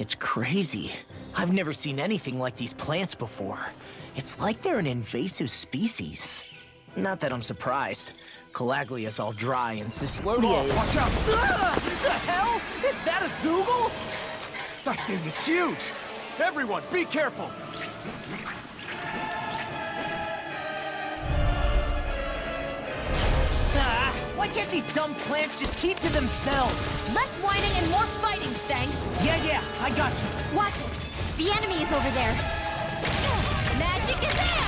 It's crazy. I've never seen anything like these plants before. It's like they're an invasive species. Not that I'm surprised. Calaglia's all dry and Cislodia is... Watch out! The hell? Is that a Zoogle? That thing is huge! Everyone, be careful! Why can't these dumb plants just keep to themselves? Less whining and more fighting, thanks. Yeah, I got you. Watch it. The enemy is over there. Magic is in!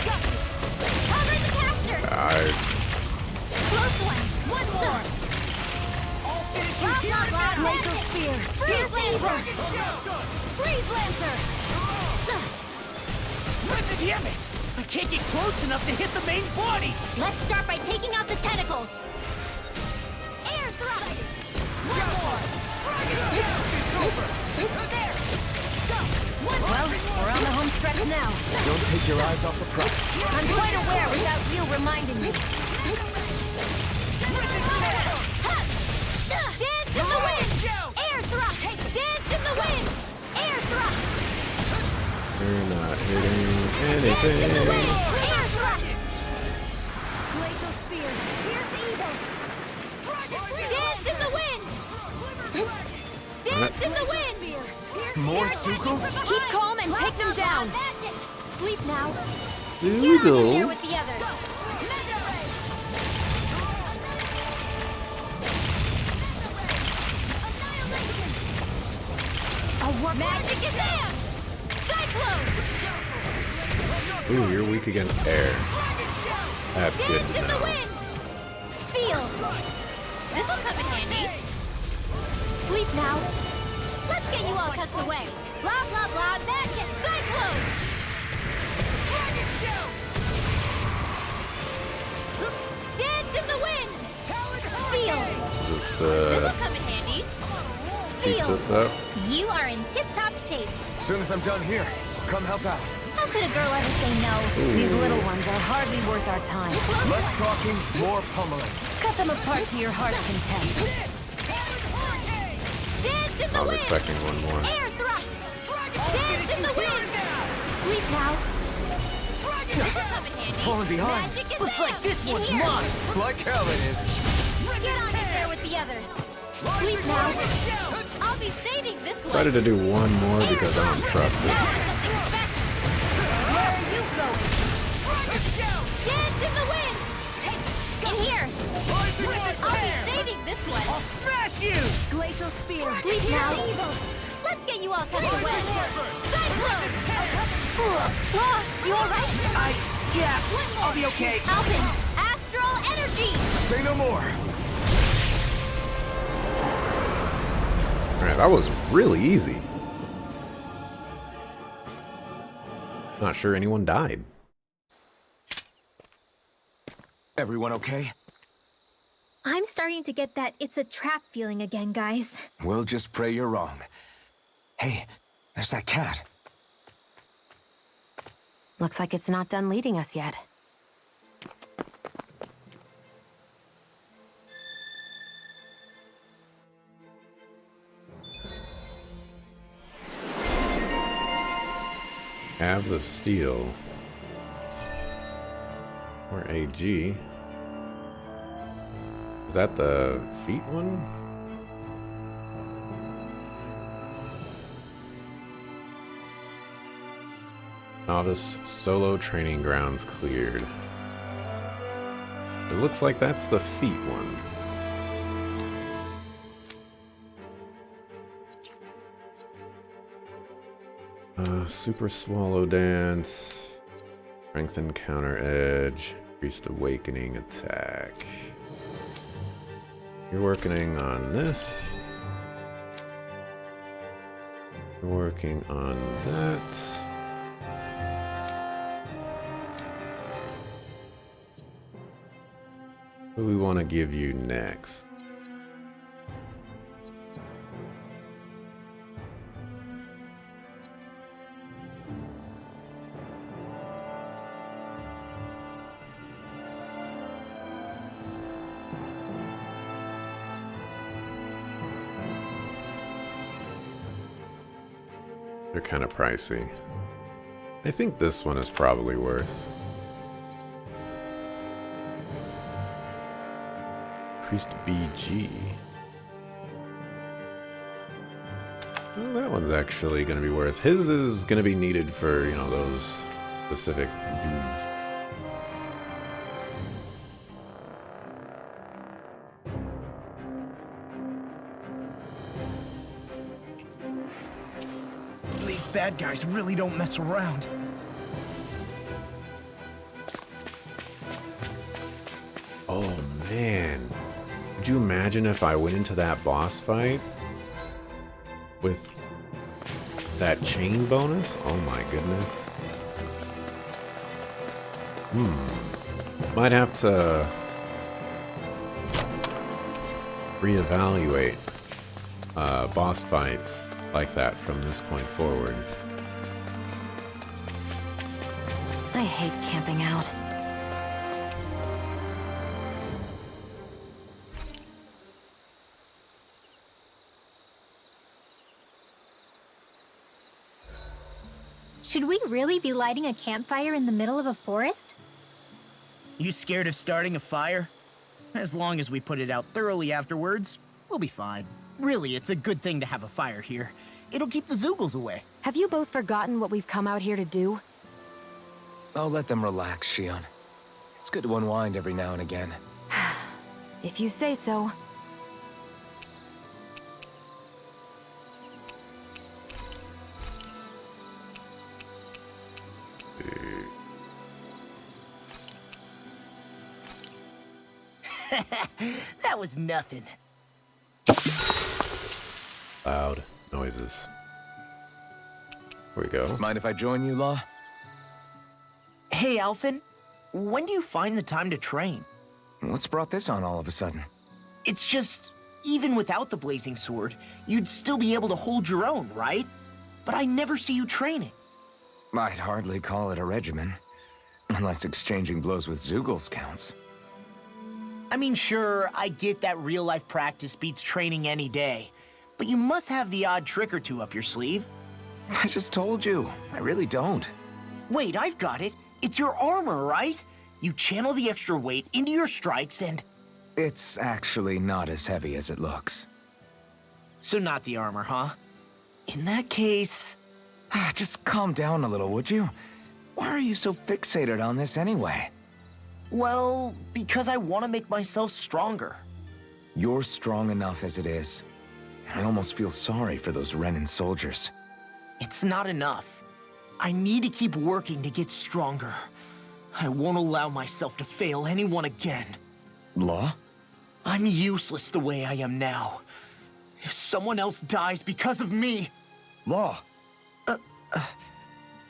Cover the caster! Close one! One more! Blah, blah, blah! Glacial Spear! Freeze Lancer! Freeze Lancer! Damn it! I can't get close enough to hit the main body! Let's start by taking out the tentacles. Air thrust! One more! There! Go! One more! Well, we're on the home stretch now. Don't take your eyes off the prize. I'm quite aware without you reminding me. Dance in the wind! Air thrust! Dance in the wind! Air thrust! You're not hitting Dance in the wind! anything. Air thrust! Glacial Spear! Here's evil! Dance in the wind! Dance in the wind! More Zoogles? Keep calm and take them down! Sleep now! Get on in here with the Zoogles? others! Magic is in! Cyclone! Ooh, you're weak against air. That's good Dance to in the know. wind! Seal! This'll come in handy. Sleep now. Let's get you all tucked away. Blah, blah, blah, magic! Cyclone! Dance in the wind! Seal! Just This'll come in handy. keep Seal! this up. You are in tip-top shape. As soon as I'm done here, I'll come help out. How could a girl ever say no? These little ones are hardly worth our time. Less talking, more pummeling. Cut them apart to your heart's content. Dance in the I was wind! expecting one more. Air thrust! Dance in the wind! Sleep now. This'll come in handy. Falling behind. Magic is Looks like out. this In one's here. mine. Like hell it is. Get on in there with the others. Sleep now. I'll be saving this one. Decided to do one more because I don't trust it. Now for something special. Where are you going? Dance in the wind! In here! I'll be saving this one! Smash you! Glacial Spear! Sleep now! Let's get you all tucked away! Cyclone! You alright? Yeah, I'll be okay. Alvin! Astral Energy! Say no more. Alright, that was really easy. Not sure anyone died. Everyone okay? I'm starting to get that it's a trap feeling again, guys. We'll just pray you're wrong. Hey, there's that cat. Looks like it's not done leading us yet. Halves of Steel. Or AG. Is that the feet one? Novice solo training grounds cleared. It looks like that's the feet one. Super Swallow Dance, Strengthen Counter Edge, Increased Awakening Attack. You're working on this. You're working on that. What do we want to give you next? kind of pricey. I think this one is probably worth. Priest BG. Well, that one's actually going to be worth. His is going to be needed for, you know, those specific dudes. These bad guys really don't mess around. Oh man, could you imagine if I went into that boss fight with that chain bonus? Oh my goodness. Might have to reevaluate boss fights like that from this point forward. I hate camping out. Should we really be lighting a campfire in the middle of a forest? You scared of starting a fire? As long as we put it out thoroughly afterwards, we'll be fine. Really, it's a good thing to have a fire here. It'll keep the Zoogles away. Have you both forgotten what we've come out here to do? I'll let them relax, Shion. It's good to unwind every now and again. If you say so. That was nothing. Loud noises. Here we go. Mind if I join you, Law? Hey, Alphen. When do you find the time to train? What's brought this on all of a sudden? It's just, even without the blazing sword, you'd still be able to hold your own, right? But I never see you training. I'd hardly call it a regimen. Unless exchanging blows with Zoogles counts. I mean, sure, I get that real-life practice beats training any day. But you must have the odd trick or two up your sleeve. I just told you. I really don't. Wait, I've got it. It's your armor, right? You channel the extra weight into your strikes and... It's actually not as heavy as it looks. So not the armor, huh? In that case... Just calm down a little, would you? Why are you so fixated on this anyway? Well, because I want to make myself stronger. You're strong enough as it is. I almost feel sorry for those Renan soldiers. It's not enough. I need to keep working to get stronger. I won't allow myself to fail anyone again. Law? I'm useless the way I am now. If someone else dies because of me... Law!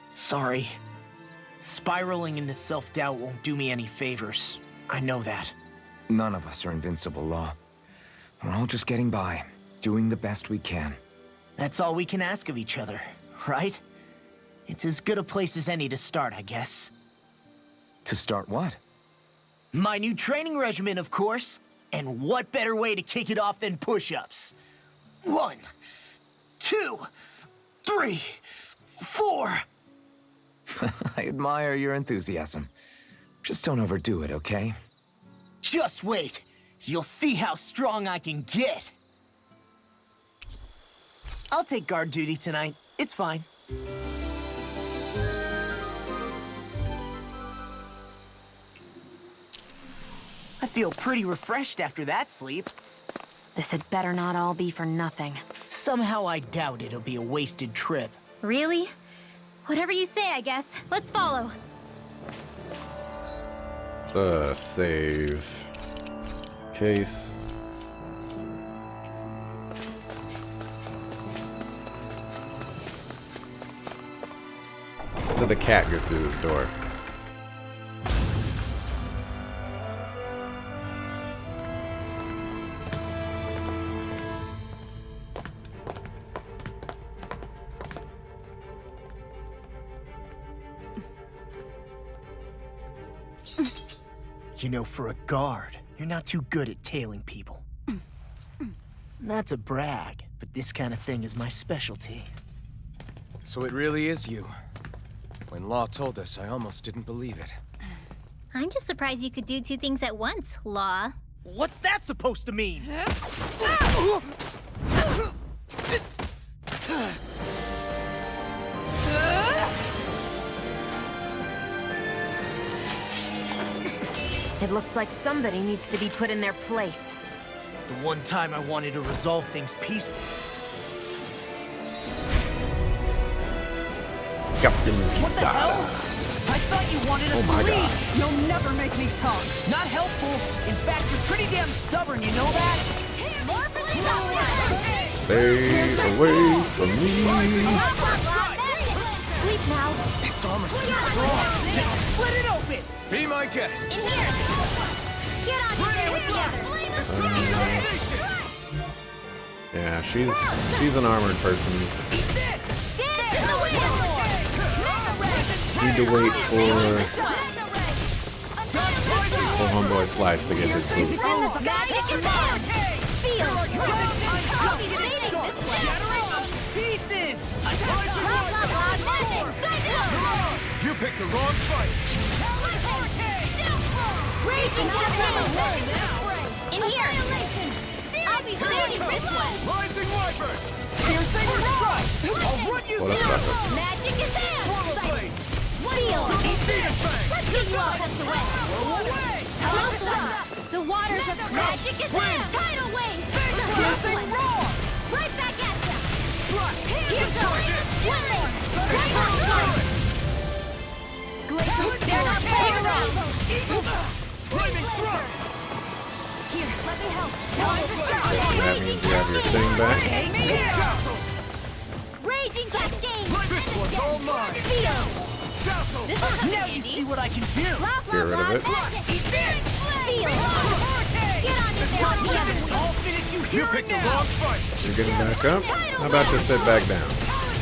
Sorry. Spiraling into self-doubt won't do me any favors. I know that. None of us are invincible, Law. We're all just getting by, doing the best we can. That's all we can ask of each other, right? It's as good a place as any to start, I guess. To start what? My new training regimen, of course. And what better way to kick it off than push-ups? 1, 2, 3, 4... I admire your enthusiasm. Just don't overdo it, okay? Just wait. You'll see how strong I can get. I'll take guard duty tonight. It's fine. I feel pretty refreshed after that sleep. This had better not all be for nothing. Somehow I doubt it'll be a wasted trip. Really? Whatever you say, I guess. Let's follow. Save. Case. How did the cat get through this door? You know, for a guard, you're not too good at tailing people. Not to brag, but this kind of thing is my specialty. So it really is you. When Law told us, I almost didn't believe it. I'm just surprised you could do two things at once, Law. What's that supposed to mean? It looks like somebody needs to be put in their place. The one time I wanted to resolve things peacefully. Captain What the hell? Kisada. I thought you wanted us Oh my to leave. god. You'll never make me talk. Not helpful. In fact, you're pretty damn stubborn, you know that? More for the Southwest! Stay away from me. Sleep now. It's almost too strong. Now split it open. Be my guest! In here! Get on in there with the others! Yeah, she's an armored person. Stand in the wind! Need to wait for homeboy Slice to get his boost. Magic is on! Feel! I'll be leading this way! Pieces! Blah, blah, blah, landing! Side You picked the wrong fight! Raging Captain! In here! I'll be leading this way! Rising Wyvern! Piercing I'll run you What a sucker. Magic is in! Blade! Feel! Let's get you all tucked away! Close one! The waters of magic is in! Tidal wave! Piercing roar! Right back at ya! Here's the Willing! Right on! They're not playing around! Flaming thrust! Here, let me help! Guessing that means you have your thing back. Raging Cascade! This one's all mine! Feel! Dazzle! This is Now you see what I can do. Blah, blah, Get rid of blah, it. magic! Feel! Get on in there with the others! I'll finish you You here picked the now. wrong fight! You're getting back up? How about to sit back down?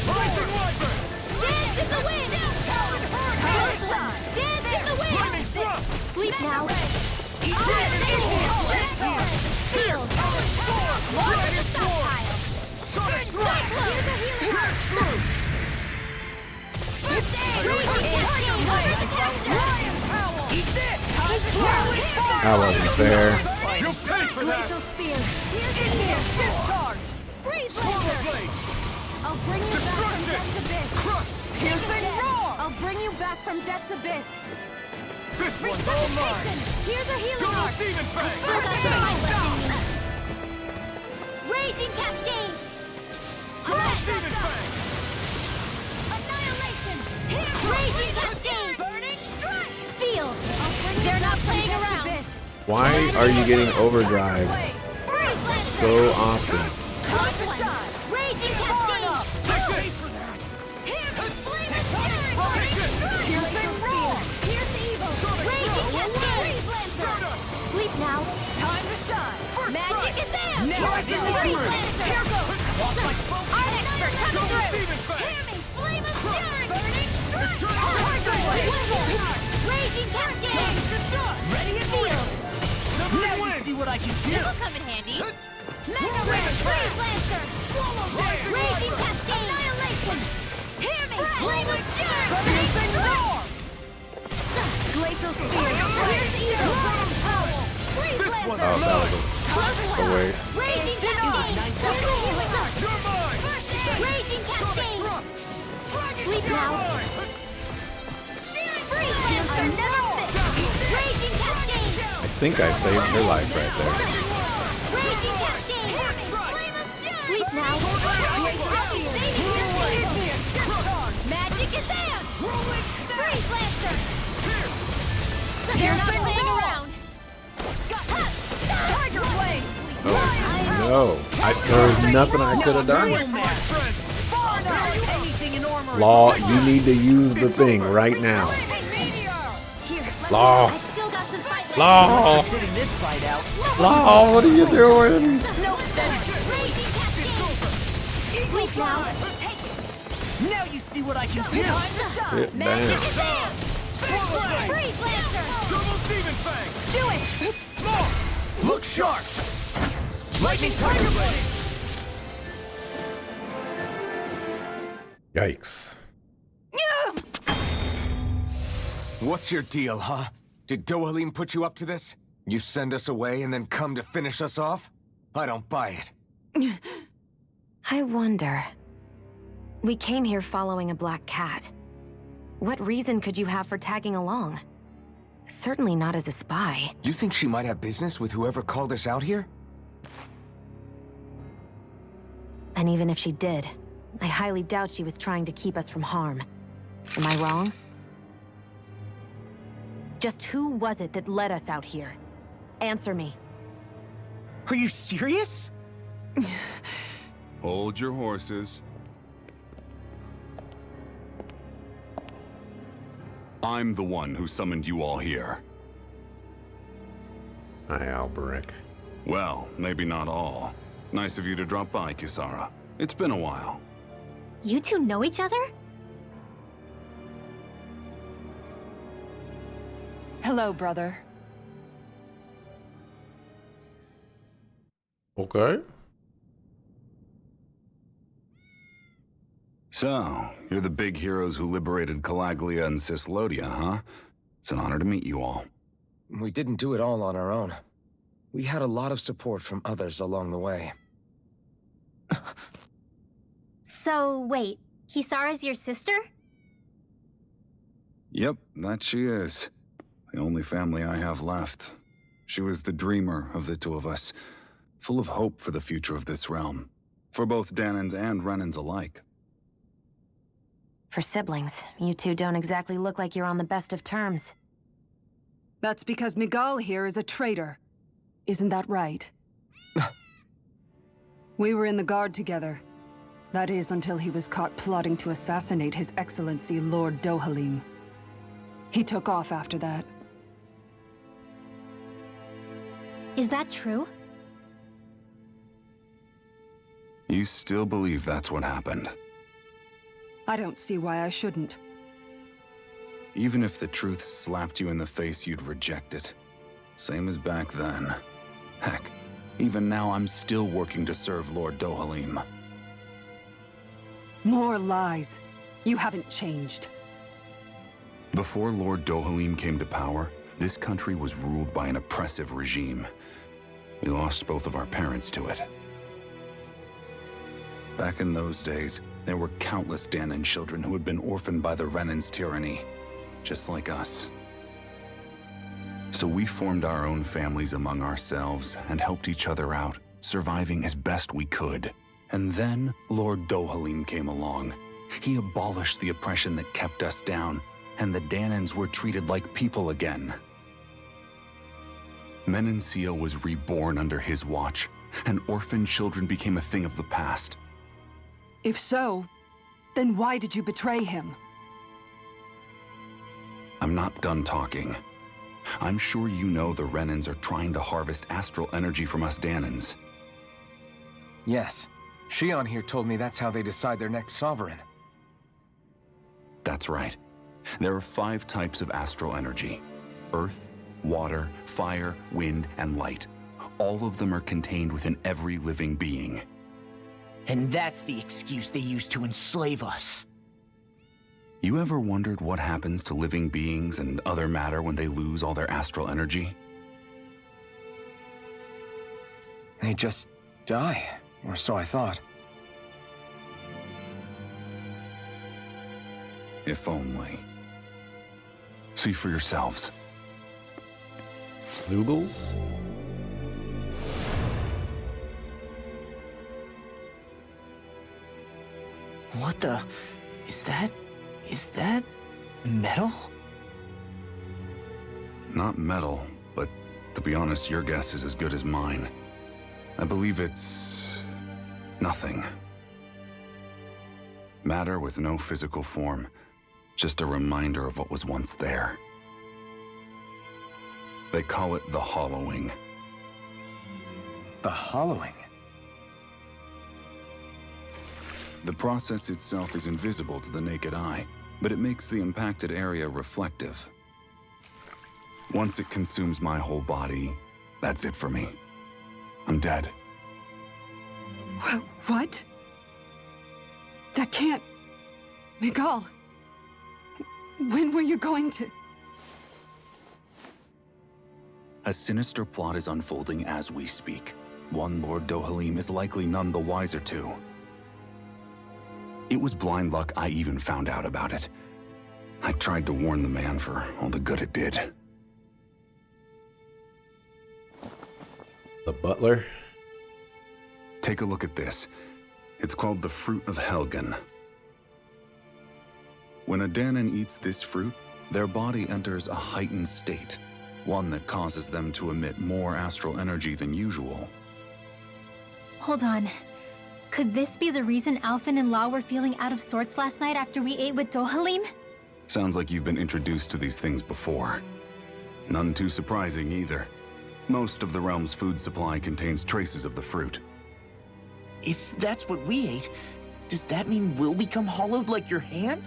Rising Wyvern! Dance in the wind! Close one! Dance in the wind! Flaming thrust! Sleep now! Feel! Water the stockpile! Sonic thrust! Here's a healing heart! First aid! That wasn't fair. You pay for that! Freeze Swallow laser! blade! I'll bring you back from Death's Abyss! Crush! Piercing roar! I'll bring you back from Death's Abyss! This one's all mine! Here's a healing Doodle heart! Demon Fang! Still got some life left in me! Raging Cascade! Demon Fang! Annihilation! Raging Cascade! Burning Strike! Seal! They're not playing around! Why are you getting overdrive Freeze Lancer! so often? Close one! Raging Cascade! Take for that! Flaming Fury! Piercing Roar! Pierce Evil! Raging Cascade! Sleep now! Time to shine! Magic is there! Freeze Lancer! Here goes! Our expert coming through! Demon Fang! Hear me! Flame of Fury! Burning Strike! Raging Cascade! Ready and Feel! Now you see what I can do. This'll come in handy! Mega Ray! Freeze Lancer! Raging Cascade! Annihilation! Hear me! Flame of Fury! Piercing Roar! Glacial Spear! Here's Evil! Freeze Lancer! Oh, that was a waste. Raging Cascade! Here's a healing heart! You're mine! Raging Cascade! Sleep now! Freeze Lancer! Never miss! Raging Cascade! I think I saved her life right there. Raging Cascade! Flame of Fury! Sleep now! I'll be saving your team! Magic is there! Freeze Lancer! They're not playing around! Tiger Blade! Oh, no. There was nothing I could have done. Law, you need to use the thing right now. Here, Law. I still got some fight left. Law! Sitting this fight out. Law, what are you doing? No, Raging Cascade! Sleep now! Now you see what I can do. Sit Magic down. is there! Freeze Lancer! Double Demon Fang! Do it! More! Look sharp! Lightning Tiger Blade! Yikes. What's your deal, huh? Did Dohalim put you up to this? You send us away and then come to finish us off? I don't buy it. I wonder. We came here following a black cat. What reason could you have for tagging along? Certainly not as a spy. You think she might have business with whoever called us out here? And even if she did, I highly doubt she was trying to keep us from harm. Am I wrong? Just who was it that led us out here? Answer me. Are you serious? Hold your horses. I'm the one who summoned you all here. Hi, Alberic. Well, maybe not all. Nice of you to drop by, Kisara. It's been a while. You two know each other? Hello, brother. Okay. So, you're the big heroes who liberated Calaglia and Cislodia, huh? It's an honor to meet you all. We didn't do it all on our own. We had a lot of support from others along the way. So, wait. Kisara's your sister? Yep, that she is. The only family I have left. She was the dreamer of the two of us, full of hope for the future of this realm, for both Dahnans and Renans alike. For siblings, you two don't exactly look like you're on the best of terms. That's because Miguel here is a traitor. Isn't that right? We were in the Guard together. That is, until he was caught plotting to assassinate His Excellency Lord Dohalim. He took off after that. Is that true? You still believe that's what happened? I don't see why I shouldn't. Even if the truth slapped you in the face, you'd reject it. Same as back then. Heck, even now I'm still working to serve Lord Dohalim. More lies. You haven't changed. Before Lord Dohalim came to power, this country was ruled by an oppressive regime. We lost both of our parents to it. Back in those days, there were countless Dahnan children who had been orphaned by the Renan's tyranny, just like us. So we formed our own families among ourselves and helped each other out, surviving as best we could. And then Lord Dohalim came along. He abolished the oppression that kept us down, and the Dahnans were treated like people again. Menancia was reborn under his watch, and orphaned children became a thing of the past. If so, then why did you betray him? I'm not done talking. I'm sure you know the Renans are trying to harvest astral energy from us Dahnans. Yes. Shion here told me that's how they decide their next sovereign. That's right. There are 5 types of astral energy: earth, water, fire, wind, and light. All of them are contained within every living being. And that's the excuse they use to enslave us. You ever wondered what happens to living beings and other matter when they lose all their astral energy? They just die, or so I thought. If only. See for yourselves. Zoogles? What the... Is that metal? Not metal, but to be honest, your guess is as good as mine. I believe it's... nothing. Matter with no physical form. Just a reminder of what was once there. They call it the hollowing. The hollowing? The process itself is invisible to the naked eye, but it makes the impacted area reflective. Once it consumes my whole body, that's it for me. I'm dead. What? That can't... Miguel, when were you going to? A sinister plot is unfolding as we speak. One Lord Dohalim is likely none the wiser to. It was blind luck I even found out about it. I tried to warn the man for all the good it did. The butler? Take a look at this. It's called the Fruit of Helgen. When a Dahnan eats this fruit, their body enters a heightened state, one that causes them to emit more astral energy than usual. Hold on. Could this be the reason Alphen and Law were feeling out of sorts last night after we ate with Dohalim? Sounds like you've been introduced to these things before. None too surprising either. Most of the realm's food supply contains traces of the fruit. If that's what we ate, does that mean we'll become hollowed like your hand?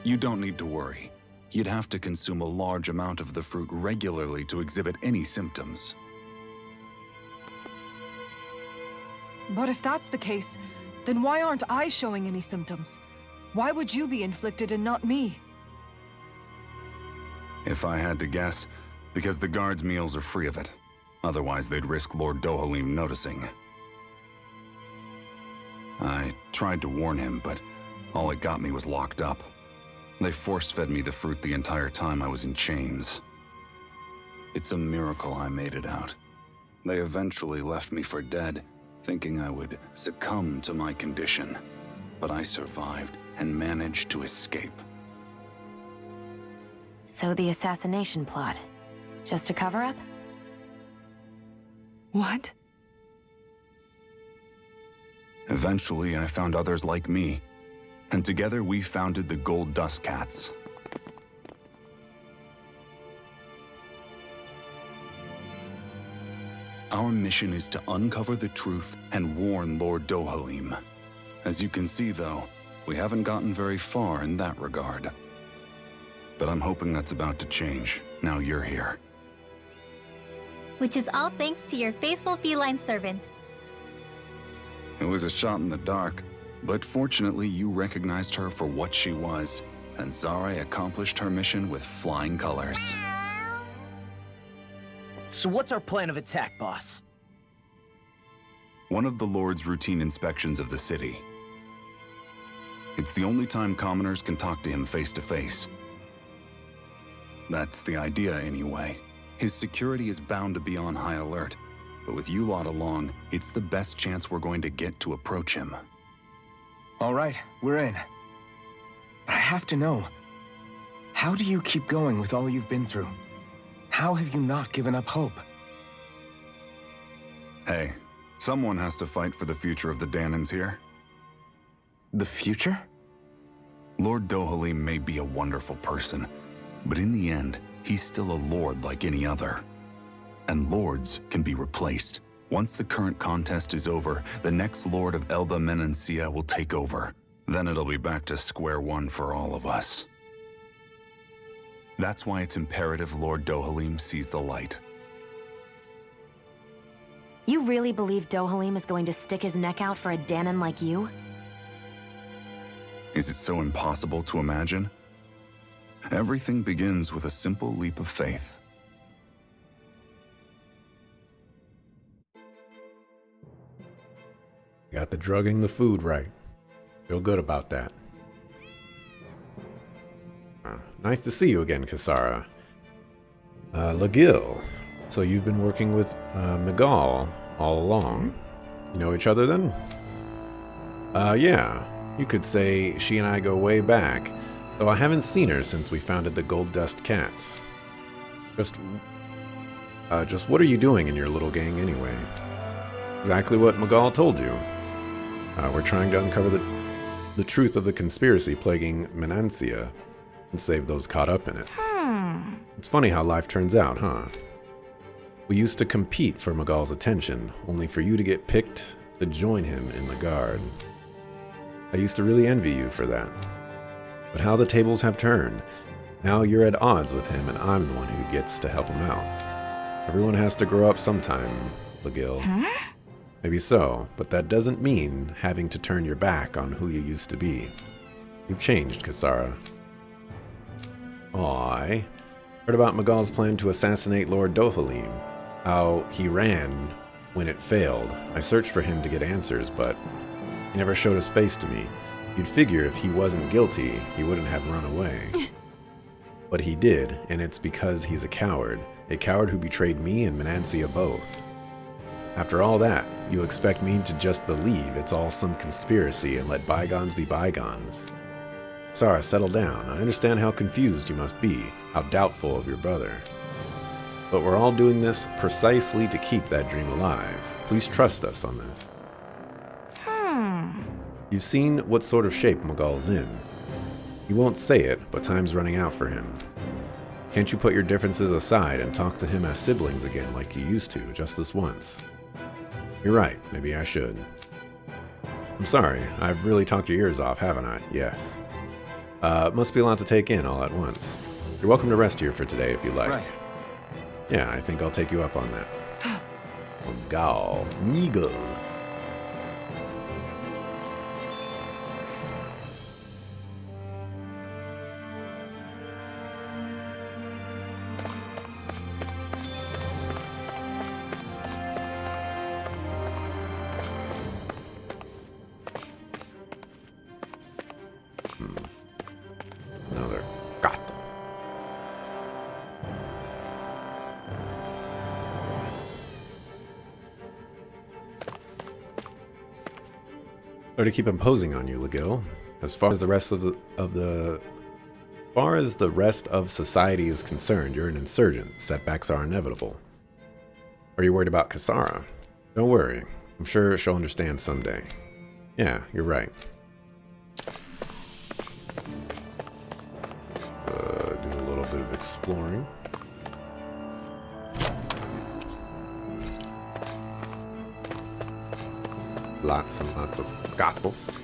You don't need to worry. You'd have to consume a large amount of the fruit regularly to exhibit any symptoms. But if that's the case, then why aren't I showing any symptoms? Why would you be inflicted and not me? If I had to guess, because the guards' meals are free of it. Otherwise, they'd risk Lord Dohalim noticing. I tried to warn him, but all it got me was locked up. They force-fed me the fruit the entire time I was in chains. It's a miracle I made it out. They eventually left me for dead, thinking I would succumb to my condition. But I survived and managed to escape. So the assassination plot, just a cover-up? What? Eventually, I found others like me, and together we founded the Gold Dust Cats. Our mission is to uncover the truth and warn Lord Dohalim. As you can see, though, we haven't gotten very far in that regard. But I'm hoping that's about to change, now you're here. Which is all thanks to your faithful feline servant. It was a shot in the dark, but fortunately you recognized her for what she was, and Zare accomplished her mission with flying colors. So what's our plan of attack, boss? One of the Lord's routine inspections of the city. It's the only time commoners can talk to him face to face. That's the idea, anyway. His security is bound to be on high alert, but with you lot along, it's the best chance we're going to get to approach him. All right, we're in. But I have to know, how do you keep going with all you've been through? How have you not given up hope? Hey, someone has to fight for the future of the Dahnans here. The future? Lord Dohalim may be a wonderful person, but in the end, he's still a lord like any other. And lords can be replaced. Once the current contest is over, the next lord of Elda Menancia will take over. Then it'll be back to square one for all of us. That's why it's imperative Lord Dohalim sees the light. You really believe Dohalim is going to stick his neck out for a Dahnan like you? Is it so impossible to imagine? Everything begins with a simple leap of faith. Got the drugging the food right. Feel good about that. Nice to see you again, Kisara. Lagill. So you've been working with Miguel all along. You know each other then? Yeah. You could say she and I go way back, though I haven't seen her since we founded the Gold Dust Cats. Just what are you doing in your little gang anyway? Exactly what Miguel told you. We're trying to uncover the truth of the conspiracy plaguing Menancia and save those caught up in it. It's funny how life turns out, huh? We used to compete for Miguel's attention, only for you to get picked to join him in the Guard. I used to really envy you for that. But how the tables have turned. Now you're at odds with him and I'm the one who gets to help him out. Everyone has to grow up sometime, Lagill. Maybe so, but that doesn't mean having to turn your back on who you used to be. You've changed, Kisara. I heard about Miguel's plan to assassinate Lord Dohalim. How he ran when it failed. I searched for him to get answers, but he never showed his face to me. You'd figure if he wasn't guilty, he wouldn't have run away. But he did, and it's because he's a coward who betrayed me and Menancia both. After all that, you expect me to just believe it's all some conspiracy and let bygones be bygones. Sarah, settle down. I understand how confused you must be, how doubtful of your brother. But we're all doing this precisely to keep that dream alive. Please trust us on this. You've seen what sort of shape Miguel's in. He won't say it, but time's running out for him. Can't you put your differences aside and talk to him as siblings again like you used to, just this once? You're right, maybe I should. I'm sorry, I've really talked your ears off, haven't I? Yes. Must be a lot to take in all at once. You're welcome to rest here for today if you like. Right. Yeah, I think I'll take you up on that. Miguel. Another gato. Or to keep imposing on you, Legil. As far as the rest of society is concerned, you're an insurgent. Setbacks are inevitable. Are you worried about Kisara? Don't worry. I'm sure she'll understand someday. Yeah, you're right. Do a little bit of exploring. Lots and lots of gatos.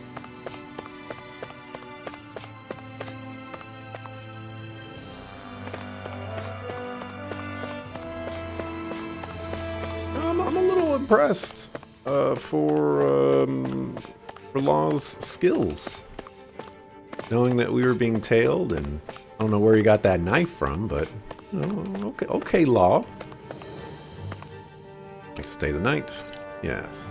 I'm a little impressed for Law's skills. Knowing that we were being tailed, and I don't know where he got that knife from, but okay, Law. Like to stay the night? Yes.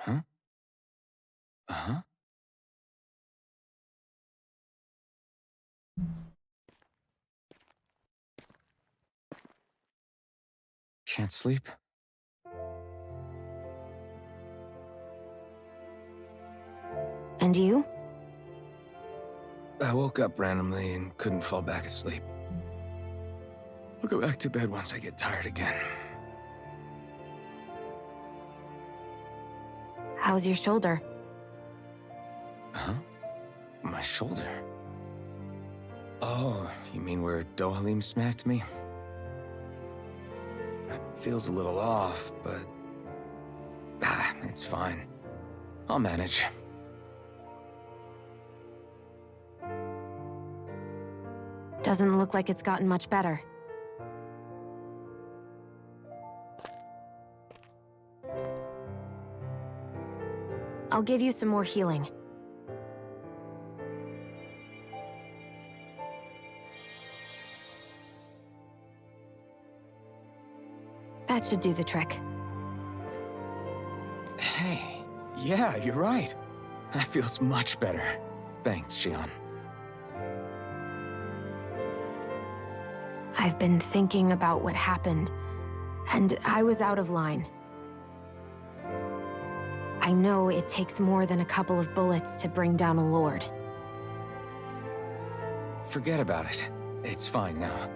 Huh? Uh-huh. Can't sleep? And you? I woke up randomly and couldn't fall back asleep. I'll go back to bed once I get tired again. How's your shoulder? Huh? My shoulder? Oh, you mean where Dohalim smacked me? It feels a little off, but... it's fine. I'll manage. Doesn't look like it's gotten much better. I'll give you some more healing. That should do the trick. Hey, yeah, you're right. That feels much better. Thanks, Xion. I've been thinking about what happened, and I was out of line. I know it takes more than a couple of bullets to bring down a lord. Forget about it. It's fine now.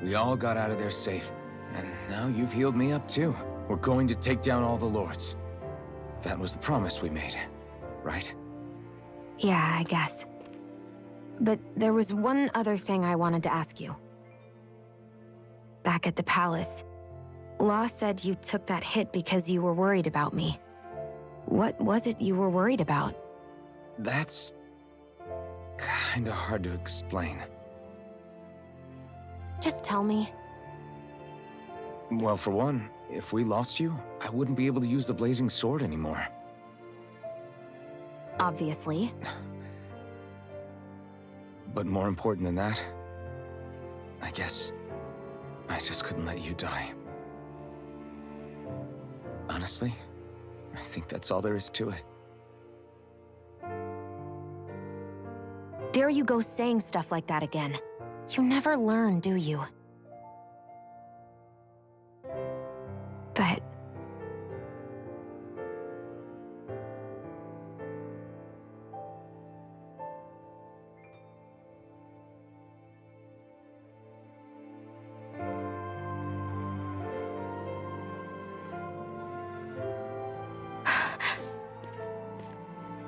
We all got out of there safe, and now you've healed me up too. We're going to take down all the lords. That was the promise we made. right? Yeah, I guess. But there was one other thing I wanted to ask you. Back at the palace, Law said you took that hit because you were worried about me. What was it you were worried about? That's kinda hard to explain. Just tell me. Well, for one, if we lost you, I wouldn't be able to use the blazing sword anymore. Obviously. But more important than that, I guess I just couldn't let you die. Honestly, I think that's all there is to it. There you go saying stuff like that again. You never learn, do you? But...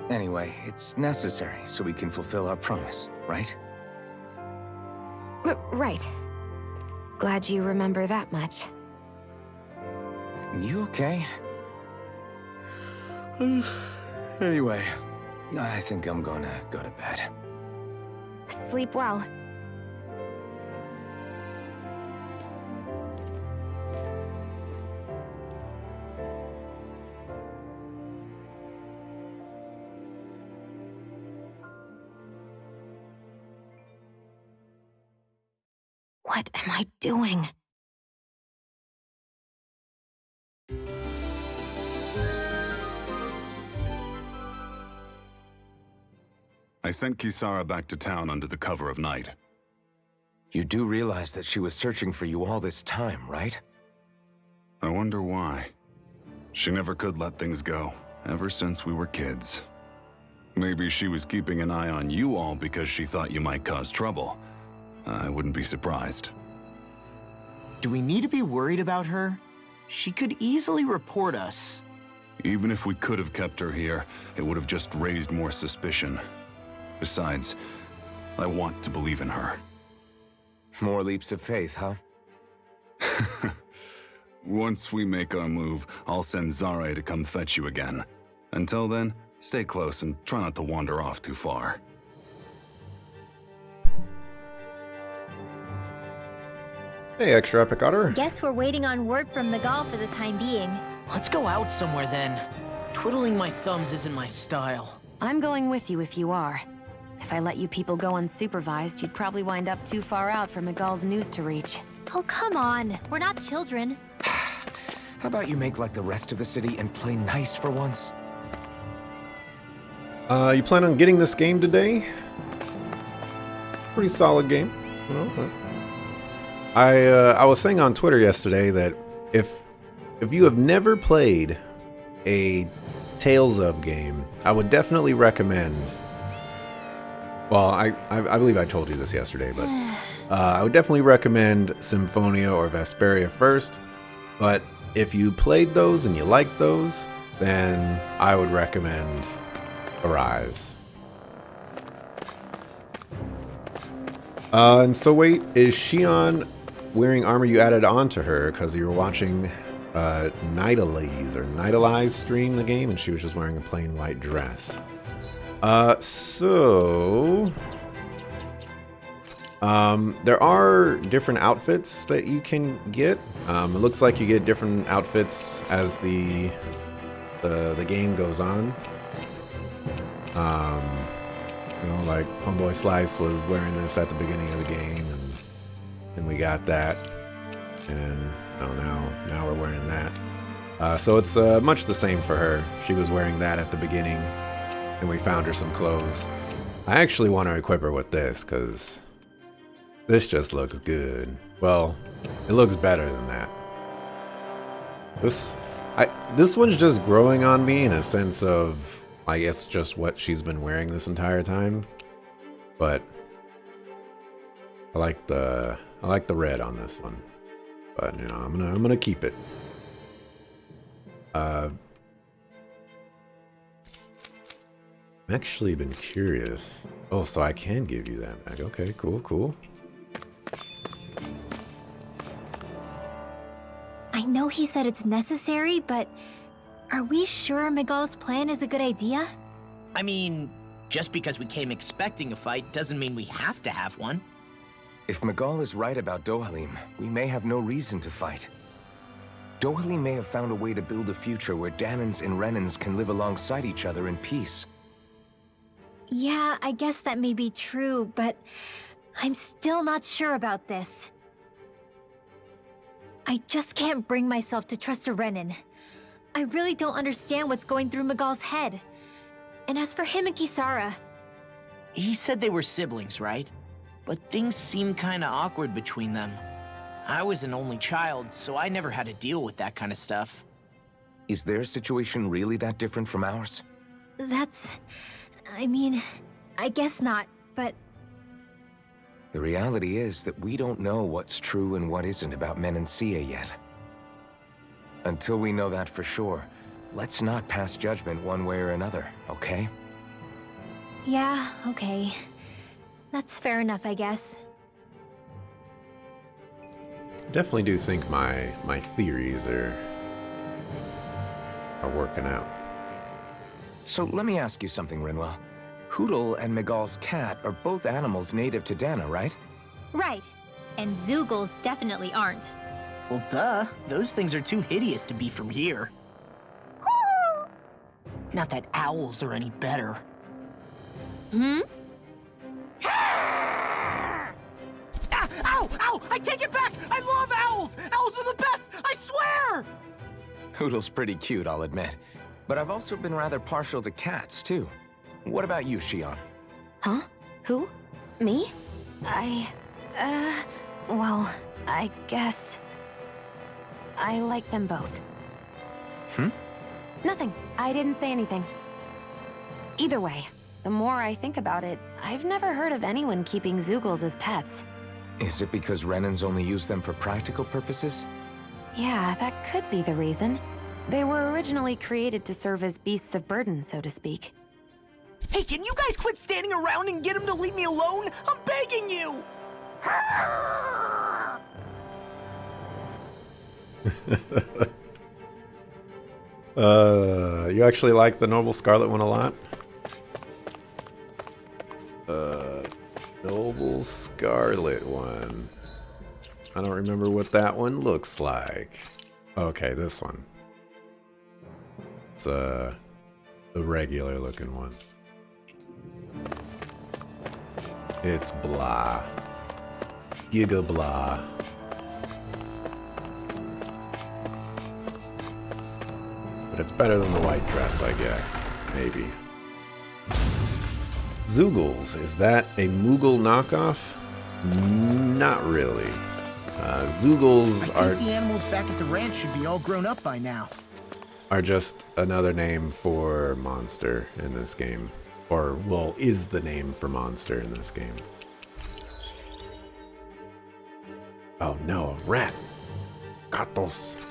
Anyway, it's necessary so we can fulfill our promise, right? Right. Glad you remember that much. You okay? Anyway, I think I'm gonna go to bed. Sleep well. What am I doing? I sent Kisara back to town under the cover of night. You do realize that she was searching for you all this time, right? I wonder why. She never could let things go, ever since we were kids. Maybe she was keeping an eye on you all because she thought you might cause trouble. I wouldn't be surprised. Do we need to be worried about her? She could easily report us. Even if we could have kept her here, it would have just raised more suspicion. Besides, I want to believe in her. More leaps of faith, huh? Once we make our move, I'll send Zare to come fetch you again. Until then, stay close and try not to wander off too far. Hey, Extra Epic Otter. Guess we're waiting on word from Miguel for the time being. Let's go out somewhere then. Twiddling my thumbs isn't my style. I'm going with you if you are. If I let you people go unsupervised, you'd probably wind up too far out for Miguel's news to reach. Oh, come on. We're not children. How about you make like the rest of the city and play nice for once? You plan on getting this game today? Pretty solid game, you know. I was saying on Twitter yesterday that if you have never played a Tales of game, I would definitely recommend. Well, I believe I told you this yesterday, but I would definitely recommend Symphonia or Vesperia first. But if you played those and you liked those, then I would recommend Arise. And so wait, is Shion wearing armor you added onto her because you were watching Nidalee's stream the game and she was just wearing a plain white dress? There are different outfits that you can get. It looks like you get different outfits as the game goes on. You know, like Homeboy Slice was wearing this at the beginning of the game, and we got that, and now we're wearing that. So it's much the same for her. She was wearing that at the beginning, and we found her some clothes. I actually want to equip her with this because this just looks good. Well, it looks better than that. This one's just growing on me in a sense of, I guess, just what she's been wearing this entire time. But I like the red on this one. But you know, I'm gonna keep it. I've actually been curious. Oh, so I can give you that back. Okay, cool, cool. I know he said it's necessary, but are we sure Miguel's plan is a good idea? I mean, just because we came expecting a fight doesn't mean we have to have one. If Miguel is right about Dohalim, we may have no reason to fight. Dohalim may have found a way to build a future where Dahnans and Renans can live alongside each other in peace. Yeah, I guess that may be true, but I'm still not sure about this. I just can't bring myself to trust a Renan. I really don't understand what's going through Miguel's head. And as for him and Kisara... He said they were siblings, right? But things seem kinda awkward between them. I was an only child, so I never had to deal with that kind of stuff. Is their situation really that different from ours? That's... I mean, I guess not, but... The reality is that we don't know what's true and what isn't about Menancia yet. Until we know that for sure, let's not pass judgment one way or another, okay? Yeah, okay. That's fair enough, I guess. Definitely do think my theories are working out. So let me ask you something, Rinwell. Hootle and Miguel's cat are both animals native to Dahna, right? Right. And Zoogles definitely aren't. Well, duh. Those things are too hideous to be from here. Not that owls are any better. Hmm? Ah! Ow! Ow! I take it back! I love owls! Owls are the best! I swear! Hootle's pretty cute, I'll admit. But I've also been rather partial to cats, too. What about you, Xion? Huh? Who? Me? Well, I guess... I like them both. Nothing. I didn't say anything. Either way, the more I think about it, I've never heard of anyone keeping Zoogles as pets. Is it because Renans only use them for practical purposes? Yeah, that could be the reason. They were originally created to serve as beasts of burden, so to speak. Hey, can you guys quit standing around and get him to leave me alone? I'm begging you! You actually like the Noble Scarlet one a lot? Noble Scarlet one. I don't remember what that one looks like. Okay, this one. It's the regular looking one. It's blah. Giga blah. But it's better than the white dress, I guess. Maybe. Zoogles, is that a Moogle knockoff? Not really. Zoogles I think the animals back at the ranch should be all grown up by now. Are just another name for monster in this game. Or, well, is the name for monster in this game. Oh no, a rat! Gatos!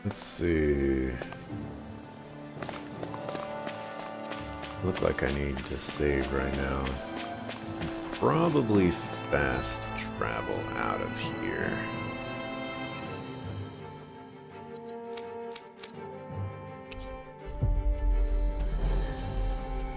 Let's see. Look like I need to save right now. Probably fast travel out of here.